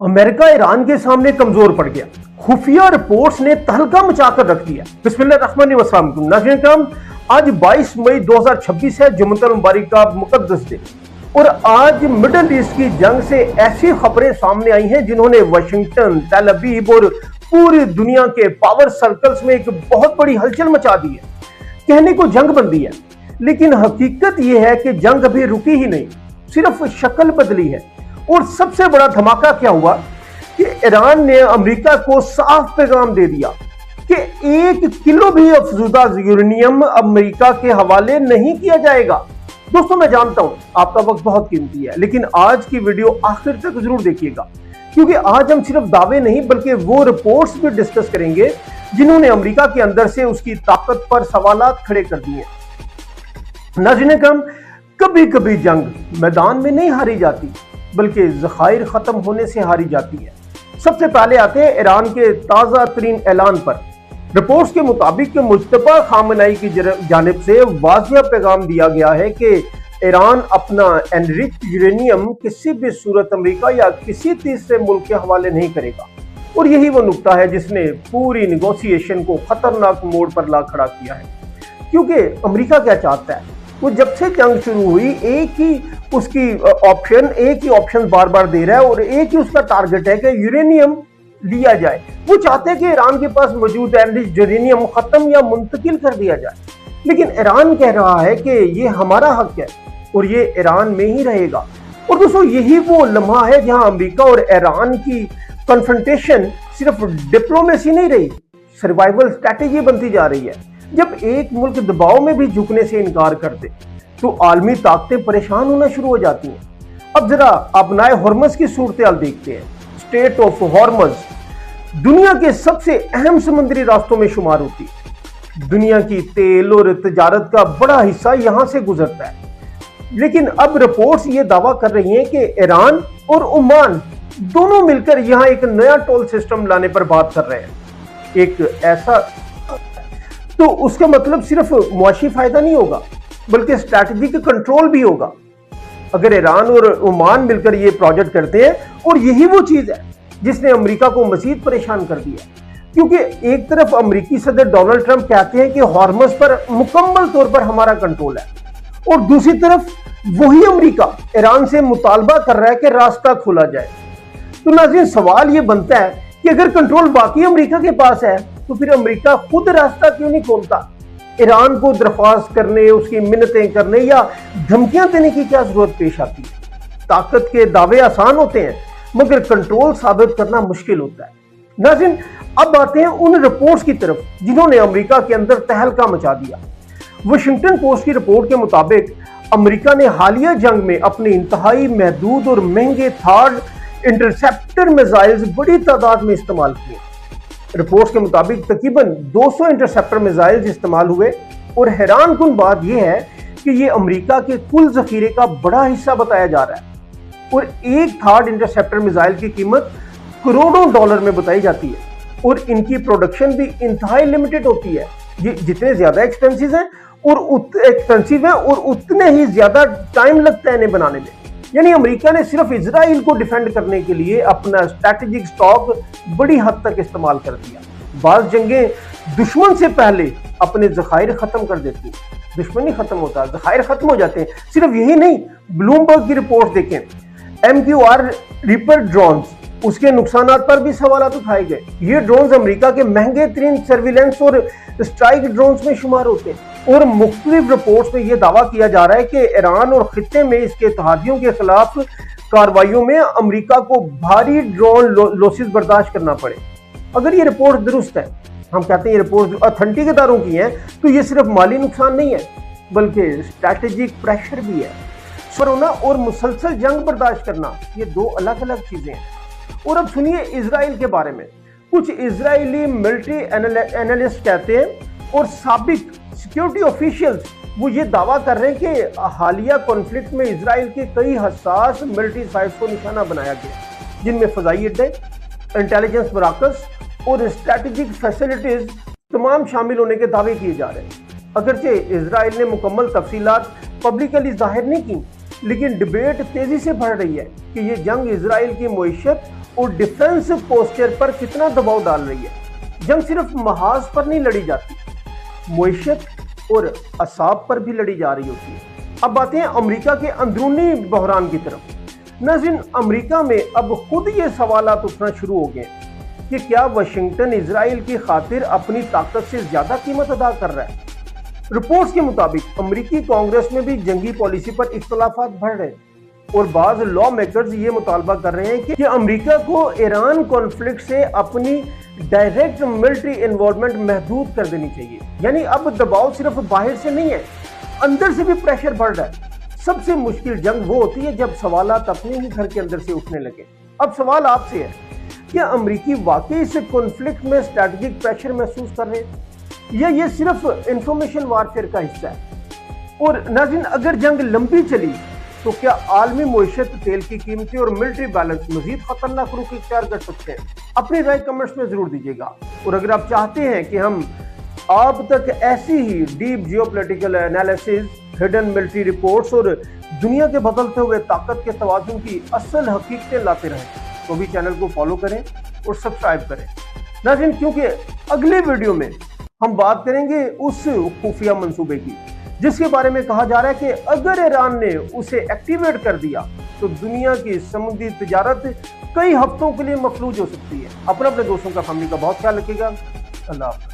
America Iran के सामने कमजोर पड़ गया। खुफिया रिपोर्ट्स ने तहलका मचाकर रख दिया। बिस्मिल्लाहिर्रहमानिर्रहीम। नाज़रीन किराम, आज 22 मई 2026 है, जुम्मतुल मुबारक का मुकद्दस दिन। और आज मिडल ईस्ट की जंग से ऐसी खबरें सामने आई हैं जिन्होंने वाशिंगटन, तेल अवीव और पूरी दुनिया के पावर सर्कल्स में एक बहुत बड़ी हलचल मचा दी है। कहने को जंग बंदी है, लेकिन हकीकत यह है कि जंग अभी रुकी ही नहीं, सिर्फ शक्ल बदली है। और सबसे बड़ा धमाका क्या हुआ कि ईरान ने अमेरिका को साफ पैगाम दे दिया कि 1 किलो भी अफजूदा यूरेनियम अमेरिका के हवाले नहीं किया जाएगा। दोस्तों, मैं जानता हूं आपका वक्त बहुत कीमती है, लेकिन आज की वीडियो आखिर तक जरूर देखिएगा, क्योंकि आज हम सिर्फ दावे नहीं बल्कि वो रिपोर्ट्स भी डिस्कस करेंगे जिन्होंने अमेरिका के अंदर से उसकी ताकत पर सवालात खड़े कर दिए। नाज़रीन किराम, कभी कभी जंग मैदान में नहीं हारी जाती बल्कि ज़खायर खत्म होने से हारी जाती है। सबसे पहले आते हैं ईरान के ताज़ा तरीन ऐलान पर। रिपोर्ट्स के मुताबिक मुज्तबा खामनेई की जानिब से वाज़िह पैगाम दिया गया है कि ईरान अपना एनरिच्ड यूरेनियम किसी भी सूरत अमेरिका या किसी तीसरे मुल्क के हवाले नहीं करेगा। और यही वो नुक्ता है जिसने पूरी नेगोशिएशन को खतरनाक मोड़ पर ला खड़ा किया है। क्योंकि अमेरिका क्या चाहता है, वो जब से जंग शुरू हुई एक ही ऑप्शन बार बार दे रहा है और एक ही उसका टारगेट है कि यूरेनियम लिया जाए। वो चाहते हैं कि ईरान के पास मौजूद एनरिच्ड यूरेनियम खत्म या मुंतकिल कर दिया जाए, लेकिन ईरान कह रहा है कि ये हमारा हक है और ये ईरान में ही रहेगा। और दोस्तों, यही वो लम्हा है जहां अमेरिका और ईरान की कन्फ्रंटेशन सिर्फ डिप्लोमेसी नहीं रही, सर्वाइवल स्ट्रैटेजी बनती जा रही है। जब एक मुल्क दबाव में भी झुकने से इनकार कर दे तो आलमी ताकतें परेशान होना शुरू हो जाती हैं। अब जरा अपनाए हॉर्मज की सूरत-ए-हाल देखते हैं। स्टेट ऑफ हॉर्मज दुनिया के सबसे अहम समुद्री रास्तों में शुमार होती है। दुनिया की तेल और तजारत का बड़ा हिस्सा यहां से गुजरता है। लेकिन अब रिपोर्ट्स ये दावा कर रही हैं कि ईरान और ओमान दोनों मिलकर यहां एक नया टोल सिस्टम लाने पर बात कर रहे हैं। एक ऐसा तो उसका मतलब सिर्फ मुआशी फायदा नहीं होगा बल्कि स्ट्रैटेजिक कंट्रोल भी होगा अगर ईरान और ओमान मिलकर ये प्रोजेक्ट करते हैं। और यही वो चीज है जिसने अमेरिका को मजीद परेशान कर दिया, क्योंकि एक तरफ अमेरिकी सदर डोनाल्ड ट्रंप कहते हैं कि हॉर्मज पर मुकम्मल तौर पर हमारा कंट्रोल है, और दूसरी तरफ वही अमेरिका ईरान से मुतालबा कर रहा है कि रास्ता खोला जाए। तो नाज़रीन, सवाल ये बनता है कि अगर कंट्रोल बाकी अमेरिका के पास है तो फिर अमेरिका खुद रास्ता क्यों नहीं खोलता? ईरान को दरख्वास्त करने, उसकी मिन्नतें करने या धमकियां देने की क्या जरूरत पेश आती है? ताकत के दावे आसान होते हैं मगर कंट्रोल साबित करना मुश्किल होता है। नाज़रीन, अब आते हैं उन रिपोर्ट्स की तरफ जिन्होंने अमेरिका के अंदर तहलका मचा दिया। वाशिंगटन पोस्ट की रिपोर्ट के मुताबिक अमेरिका ने हालिया जंग में अपने इंतहाई महदूद और महंगे थर्ड इंटरसेप्टर मिसाइल्स बड़ी तादाद में इस्तेमाल किए। रिपोर्ट्स के मुताबिक तकरीबन 200 इंटरसेप्टर मिसाइल्स इस्तेमाल हुए। और हैरानकुन बात यह है कि यह अमेरिका के कुल जखीरे का बड़ा हिस्सा बताया जा रहा है। और एक थर्ड इंटरसेप्टर मिसाइल की कीमत करोड़ों डॉलर में बताई जाती है, और इनकी प्रोडक्शन भी इंतहाई लिमिटेड होती है। ये जितने ज्यादा एक्सपेंसिव है और उतने ही ज्यादा टाइम लगता है इन्हें बनाने में। यानी अमेरिका ने सिर्फ इजराइल को डिफेंड करने के लिए अपना स्ट्रैटेजिक स्टॉक बड़ी हद तक इस्तेमाल कर दिया। बाज़ जंगें दुश्मन से पहले अपने ज़खायर खत्म कर देती हैं, दुश्मन ही खत्म होता, ज़खायर खत्म हो जाते हैं। सिर्फ यही नहीं, ब्लूमबर्ग की रिपोर्ट देखें, MQR रीपर ड्रोन्स, उसके नुकसानात पर भी सवालात उठाए गए। ये ड्रोन्स अमेरिका के महंगे तरीन सर्विलेंस और स्ट्राइक ड्रोन्स में शुमार होते हैं। और मुख्तलिफ रिपोर्ट्स में यह दावा किया जा रहा है कि ईरान और खित्ते में इसके इत्तेहादियों के खिलाफ कार्रवाइयों में अमेरिका को भारी ड्रोन लॉसेस बर्दाश्त करना पड़े। अगर ये रिपोर्ट दुरुस्त है, हम कहते हैं ये रिपोर्ट ऑथेंटिक इदारों की है, तो ये सिर्फ माली नुकसान नहीं है बल्कि स्ट्रैटेजिक प्रेशर भी है। होना और मुसलसल जंग बर्दाश्त करना, ये दो अलग अलग चीजें हैं। और अब सुनिए इजराइल के बारे में। कुछ इजरायली मिलिट्री एनालिस्ट कहते हैं और साबिक सिक्योरिटी ऑफिशियल्स वो ये दावा कर रहे हैं कि हालिया कॉन्फ्लिक्ट में इजराइल के कई हसास मिलिट्री साइट्स को निशाना बनाया गया, जिनमें फजाई अड्डे, इंटेलिजेंस मराकज और स्ट्रैटेजिक फैसिलिटीज तमाम शामिल होने के दावे किए जा रहे हैं। अगरचे इजराइल ने मुकम्मल तफसीलात पब्लिकली जाहिर नहीं की, लेकिन डिबेट तेजी से बढ़ रही है कि ये जंग इजराइल की मईशत اور ڈیفنس پوسچر پر کتنا دباؤ ڈال رہی ہے۔ جنگ صرف محاذ پر نہیں لڑی جاتی، معیشت اور اعصاب پر بھی لڑی جا رہی ہوتی ہے۔ اب آتے ہیں امریکہ کے اندرونی بحران کی طرف۔ ناظرین، امریکہ میں اب خود یہ سوالات اٹھنا شروع ہو گئے کہ کیا واشنگٹن اسرائیل کی خاطر اپنی طاقت سے زیادہ قیمت ادا کر رہا ہے؟ رپورٹس کے مطابق امریکی کانگریس میں بھی جنگی پالیسی پر اختلافات بڑھ رہے ہیں اور بعض لا میکرز یہ مطالبہ کر رہے ہیں کہ امریکہ کو ایران کانفلکٹ سے اپنی ڈائریکٹ ملٹری انوالومنٹ محدود کر دینی چاہیے۔ یعنی اب دباؤ صرف باہر سے نہیں ہے، اندر سے بھی پریشر بڑھ رہا ہے۔ سب سے مشکل جنگ وہ ہوتی ہے جب سوالات اپنے ہی گھر کے اندر سے اٹھنے لگے۔ اب سوال آپ سے ہے، کیا امریکی واقعی اس کانفلکٹ میں اسٹریٹجک پریشر محسوس کر رہے ہیں یا یہ صرف انفارمیشن وارفیئر کا حصہ ہے؟ اور ناظرین، اگر جنگ لمبی چلی تو کیا عالمی معیشت، تیل کی قیمتیں اور ملٹری بیلنس مزید خطرناک رخ اختیار کر سکتے ہیں؟ اپنی رائے کمنٹس میں ضرور دیجیے گا، اور اگر آپ چاہتے ہیں کہ ہم آپ تک ایسی ہی deep geopolitical analysis, hidden military reports اور دنیا کے بدلتے ہوئے طاقت کے توازن کی اصل حقیقتیں لاتے رہیں تو بھی چینل کو فالو کریں اور سبسکرائب کریں۔ ناظرین، کیونکہ اگلے ویڈیو میں ہم بات کریں گے اس خفیہ منصوبے کی جس کے بارے میں کہا جا رہا ہے کہ اگر ایران نے اسے ایکٹیویٹ کر دیا تو دنیا کی سمندری تجارت کئی ہفتوں کے لیے مفلوج ہو سکتی ہے۔ اپنے دوستوں کا، فیملی کا بہت خیال رکھیے گا۔ اللہ حافظ۔